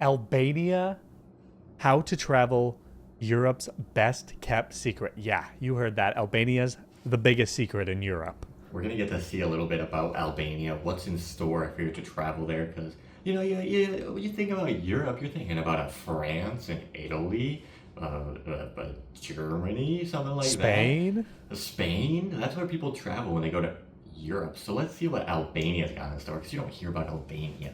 Albania, how to travel Europe's best kept secret. Yeah, you heard that. Albania's the biggest secret in Europe. We're gonna get to see a little bit about Albania, what's in store if you're to travel there, because when you think about Europe, you're thinking about France and Italy, Germany, something like Spain? that. Spain. That's where people travel when they go to Europe. So let's see what Albania's got in store, because you don't hear about Albania.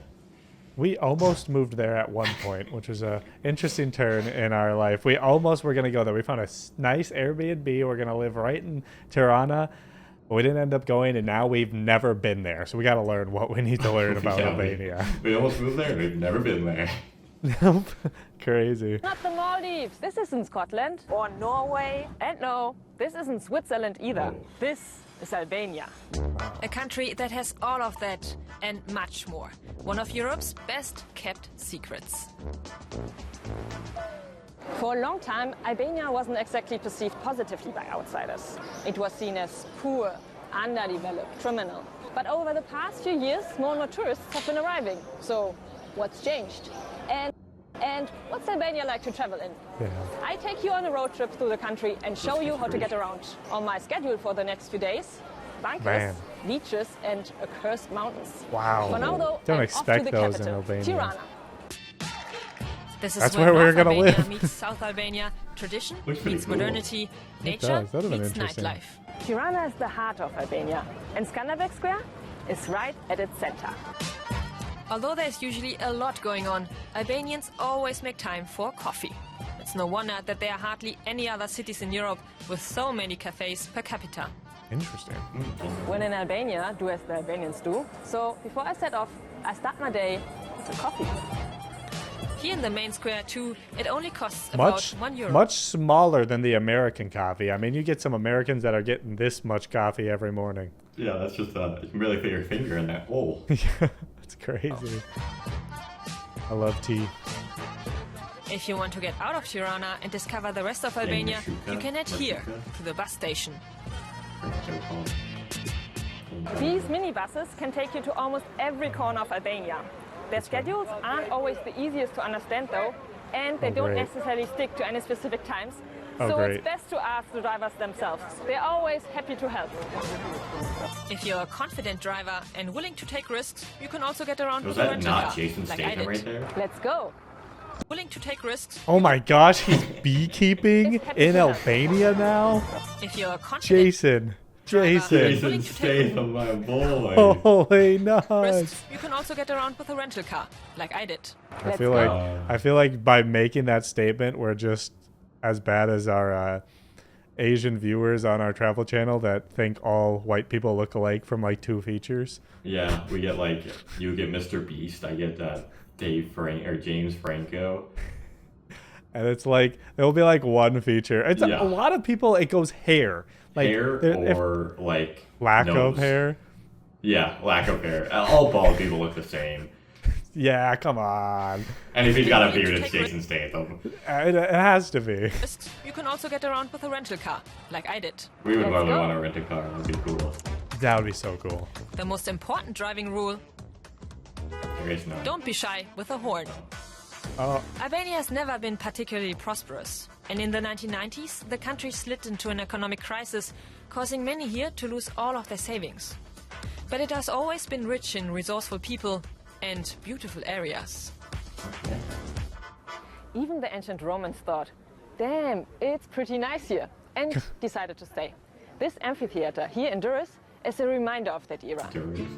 We almost moved there at one point, which was a interesting turn in our life. We almost were going to go there. We found a nice Airbnb. We're going to live right in Tirana. But we didn't end up going, and now we've never been there. So we got to learn what we need to learn about Albania. We almost moved there. We've never been there. Nope. Crazy. Not the Maldives. This isn't Scotland or Norway. And no, this isn't Switzerland either. Oh. This is Albania. A country that has all of that and much more. One of Europe's best kept secrets. For a long time, Albania wasn't exactly perceived positively by outsiders. It was seen as poor, underdeveloped, criminal. But over the past few years, more and more tourists have been arriving. So what's changed? And what's Albania like to travel in? Yeah. I take you on a road trip through the country and show you how to get around. On my schedule for the next few days, bunkers, Man. beaches, and accursed mountains. Wow. For now, though, Don't I'm expect off to the those in capital, Albania. Tirana. This is That's where we're North gonna Albania live. meets South Albania. Tradition Looks pretty meets cool. modernity. Nature does. That would've been meets interesting. nightlife. Tirana is the heart of Albania, and Skanderbeg Square is right at its center. Although there's usually a lot going on, Albanians always make time for coffee. It's no wonder that there are hardly any other cities in Europe with so many cafes per capita. Interesting. When in Albania, do as the Albanians do. So before I set off, I start my day with a coffee. Here in the main square too, it only costs about €1. Much smaller than the American coffee. I mean, you get some Americans that are getting this much coffee every morning. Yeah, that's just you can really fit your finger in that hole. Yeah, that's crazy. I love tea. If you want to get out of Tirana and discover the rest of Albania, Shuka, you can head here Shuka. to the bus station. These minibuses can take you to almost every corner of Albania. Their schedules aren't always the easiest to understand though, and they don't great. necessarily stick to any specific times. Oh, so great. it's best to ask the drivers themselves. They're always happy to help. If you're a confident driver and willing to take risks, you can also get around Was with a that rental not car, Jason like I Statham did. right there? Let's go. Willing to take risks? Oh my gosh, he's beekeeping in Albania now? If you're a confident Jason. Jason. Jason Statham, my boy. Holy nuts. risks, you can also get around with a rental car, like I did. I feel like by making that statement, we're just as bad as our Asian viewers on our travel channel that think all white people look alike from like 2 features. Yeah, we get like, you get Mr. Beast, I get James Franco. And it's like, there'll be like one feature. It's Yeah. a lot of people, it goes hair. Like, Hair if- or like lack nose. of hair. Yeah, lack of hair. All bald people look the same. Yeah, come on. And if he's got a Willing to beard, it's take Jason Statham. It has to be. Risks, you can also get around with a rental car, like I did. We would Let's really go. want to rent a car. That'd be cool. That would be so cool. The most important driving rule, There is none. don't be shy with a horn. Oh, Albania has never been particularly prosperous, and in the 1990s, the country slid into an economic crisis, causing many here to lose all of their savings. But it has always been rich in resourceful people and beautiful areas. Even the ancient Romans thought, damn, it's pretty nice here, and decided to stay. This amphitheater here in Durrës is a reminder of that era. There is.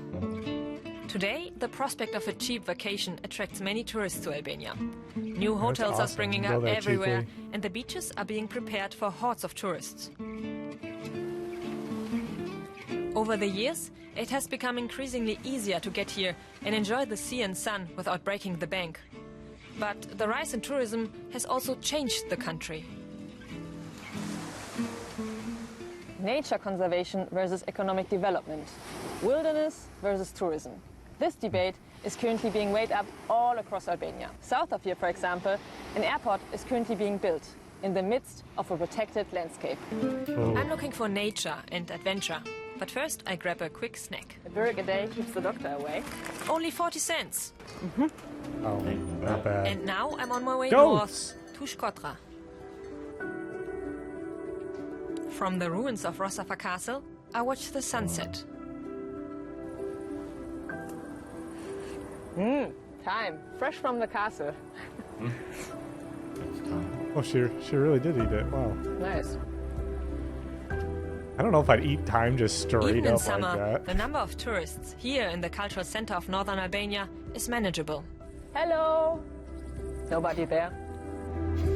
Today, the prospect of a cheap vacation attracts many tourists to Albania. New hotels awesome. are springing Go up there everywhere, cheaply. and the beaches are being prepared for hordes of tourists. Over the years, it has become increasingly easier to get here and enjoy the sea and sun without breaking the bank. But the rise in tourism has also changed the country. Nature conservation versus economic development. Wilderness versus tourism. This debate is currently being weighed up all across Albania. South of here, for example, an airport is currently being built in the midst of a protected landscape. I'm looking for nature and adventure. But first, I grab a quick snack. A burger a day keeps the doctor away. Only 40 cents. Oh, not bad. And now I'm on my way Goats! north to Shkodra. From the ruins of Rosafa Castle, I watch the sunset. Time. Fresh from the castle. It's time. Oh, she really did eat it. Wow. Nice. I don't know if I'd eat thyme just straight Even in up summer, like that. the number of tourists here in the cultural center of northern Albania is manageable. Hello. Nobody there.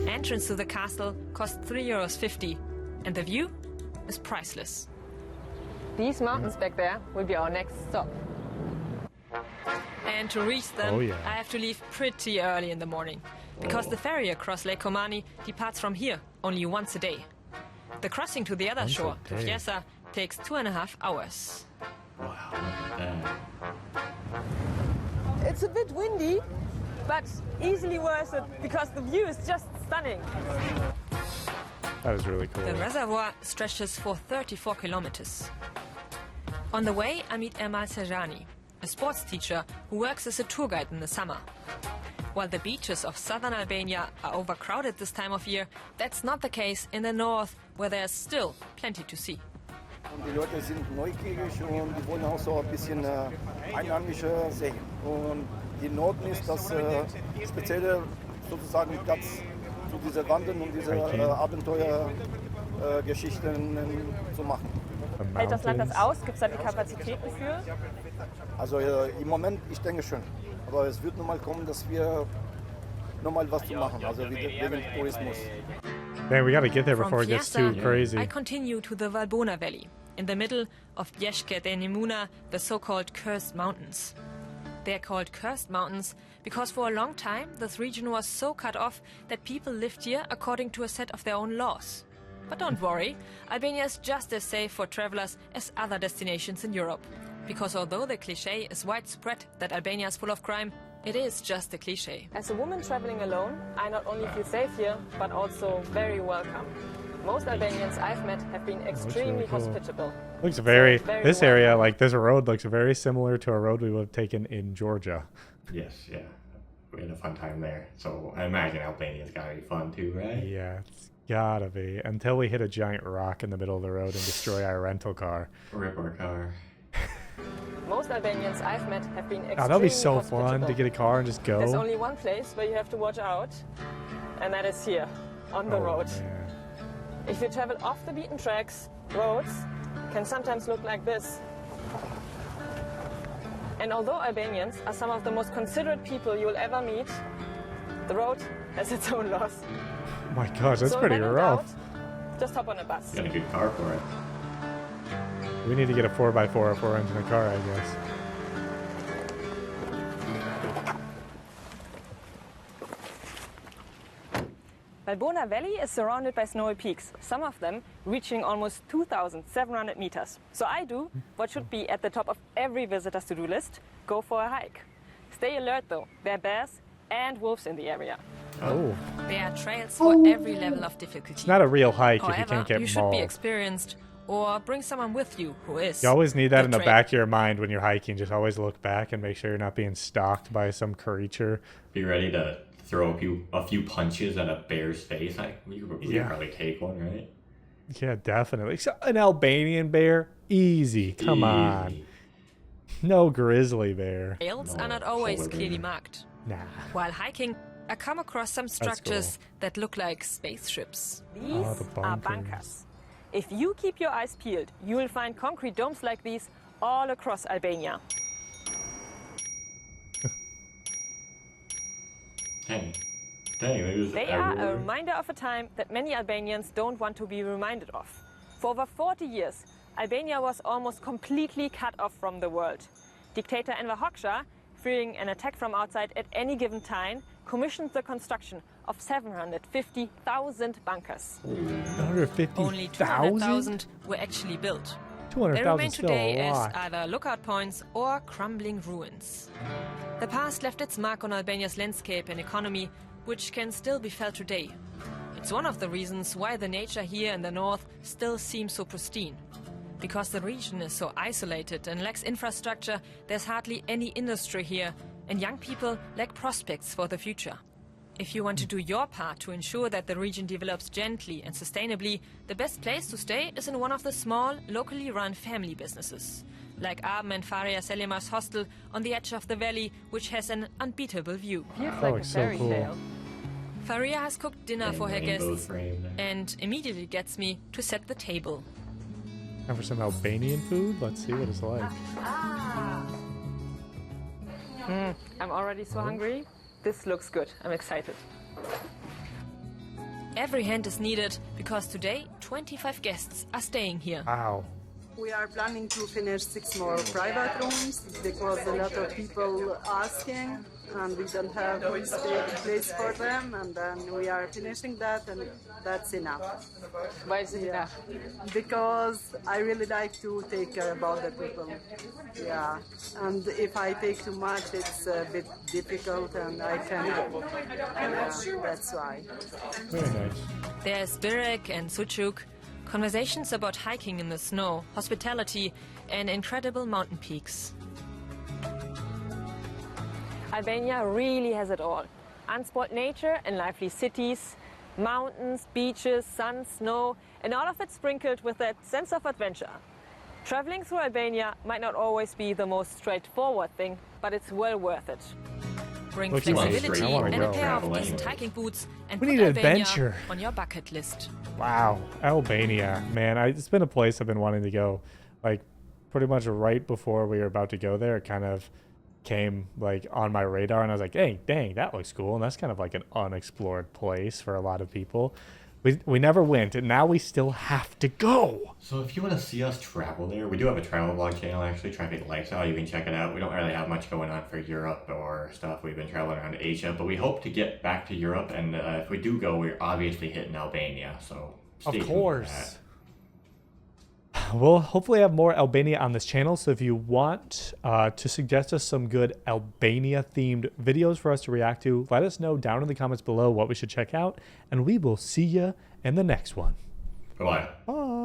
Entrance to the castle costs €3.50, and the view is priceless. These mountains back there will be our next stop. And to reach them, Oh, yeah. I have to leave pretty early in the morning, because the ferry across Lake Komani departs from here only once a day. The crossing to the other Once a shore, to day. Fiesa, takes 2.5 hours. Wow, look at that. It's a bit windy, but easily worth it because the view is just stunning. That is really cool. The reservoir stretches for 34 kilometers. On the way, I meet Ermal Sejani, a sports teacher who works as a tour guide in the summer. While the beaches of southern Albania are overcrowded this time of year, that's not the case in the north, where there's still plenty to see. Und die Leute sind neugierig und die wollen auch so ein bisschen Einheimische sehen. Und die Norden ist das spezielle sozusagen Platz zu dieser Wandern und diese Abenteuergeschichten zu machen. The Hält das Land das mountains. aus? Gibt es da die Kapazitäten für? Also im Moment, ich denke schon. Aber es wird nochmal kommen, dass wir nochmal was zu machen, also wegen Tourismus. Man, we gotta get there From before it gets Fiesa, too crazy. I continue to the Valbona Valley, in the middle of Bieshke de Nemuna, the so-called Cursed Mountains. They're called Cursed Mountains because for a long time this region was so cut off that people lived here according to a set of their own laws. But don't worry, Albania is just as safe for travelers as other destinations in Europe. Because although the cliché is widespread that Albania is full of crime, it is just a cliché. As a woman traveling alone, I not only feel safe here, but also very welcome. Most Albanians I've met have been extremely really cool. hospitable. Looks very, very this well. area, like this road looks very similar to a road we would have taken in Georgia. Yes, yeah. We had a fun time there. So I imagine Albania's gotta be fun too, right? Yeah, it's gotta be. Until we hit a giant rock in the middle of the road and destroy our rental car. Rip our car. Most Albanians I've met have been extremely Oh, that'd be so hospitable. fun to get a car and just go. There's only one place where you have to watch out, and that is here, on the Oh, road. man. If you travel off the beaten tracks, roads can sometimes look like this. And although Albanians are some of the most considerate people you will ever meet, the road has its own laws. Oh my gosh, that's So pretty when in rough. doubt, just hop on a bus. Got a good car for it. We need to get a 4x4 if we're renting a car, I guess. Valbona Valley is surrounded by snowy peaks, some of them reaching almost 2,700 meters. So I do what should be at the top of every visitor's to-do list, go for a hike. Stay alert though, there are bears and wolves in the area. Oh, There are trails for every level of difficulty. it's not a real hike if you However, can't get you should be mauled. experienced or bring someone with you who is. You always need that in the trained. back of your mind when you're hiking. Just always look back and make sure you're not being stalked by some creature. Be ready to throw a few punches at a bear's face. You could Yeah. probably take one, right? Yeah, definitely. So, an Albanian bear? Easy. Come on. Easy. No grizzly bear. Trails No, are not always polar clearly bear. marked. Nah. While hiking, I come across some structures that look like spaceships. These Oh, the are bunkers. bunkers. If you keep your eyes peeled, you will find concrete domes like these all across Albania. Dang. There's They are a everywhere. reminder of a time that many Albanians don't want to be reminded of. For over 40 years, Albania was almost completely cut off from the world. Dictator Enver Hoxha, fearing an attack from outside at any given time, commissioned the construction of 750,000 bunkers. 150,000? Only 200,000 were actually built. They 200,000 remain is still today a as lot. either lookout points or crumbling ruins. The past left its mark on Albania's landscape and economy, which can still be felt today. It's one of the reasons why the nature here in the north still seems so pristine. Because the region is so isolated and lacks infrastructure, there's hardly any industry here, and young people lack prospects for the future. If you want to do your part to ensure that the region develops gently and sustainably, the best place to stay is in one of the small, locally run family businesses, like Abend and Faria Selima's hostel on the edge of the valley, which has an unbeatable view. Feels Oh, like a it's so fairy cool. tale. Faria has cooked dinner And for her rainbow guests frame there. and immediately gets me to set the table. And for some Albanian food, let's see what it's like. I'm already so hungry. This looks good. I'm excited. Every hand is needed because today 25 guests are staying here. Wow. We are planning to finish 6 more private rooms because a lot of people asking and we don't have place for them, and then we are finishing that, and that's enough. Why is it enough? Because I really like to take care about the people. Yeah, and if I take too much, it's a bit difficult, and I can. That's why. Very nice. There's Birek and Sucuk, conversations about hiking in the snow, hospitality, and incredible mountain peaks. Albania really has it all. Unspoiled nature and lively cities, mountains, beaches, sun, snow, and all of it sprinkled with that sense of adventure. Traveling through Albania might not always be the most straightforward thing, but it's well worth it. Bring Looks nice. flexibility I wanna and a go. pair of Travel decent anyways. hiking boots and We put need Albania adventure. on your bucket list. Wow, Albania, man, it's been a place I've been wanting to go. Like, pretty much right before we were about to go there, it kind of came like on my radar, and I was like, "Hey, dang, that looks cool." And that's kind of like an unexplored place for a lot of people. We never went, and now we still have to go. So if you want to see us travel there, we do have a travel vlog channel actually, TriFate Lifestyle. You can check it out. We don't really have much going on for Europe or stuff. We've been traveling around Asia, but we hope to get back to Europe. And if we do go, we're obviously hitting Albania. So stay Of tuned for course. that. We'll hopefully have more Albania on this channel, so if you want to suggest us some good Albania-themed videos for us to react to, let us know down in the comments below what we should check out, and we will see you in the next one. Bye-bye. Bye.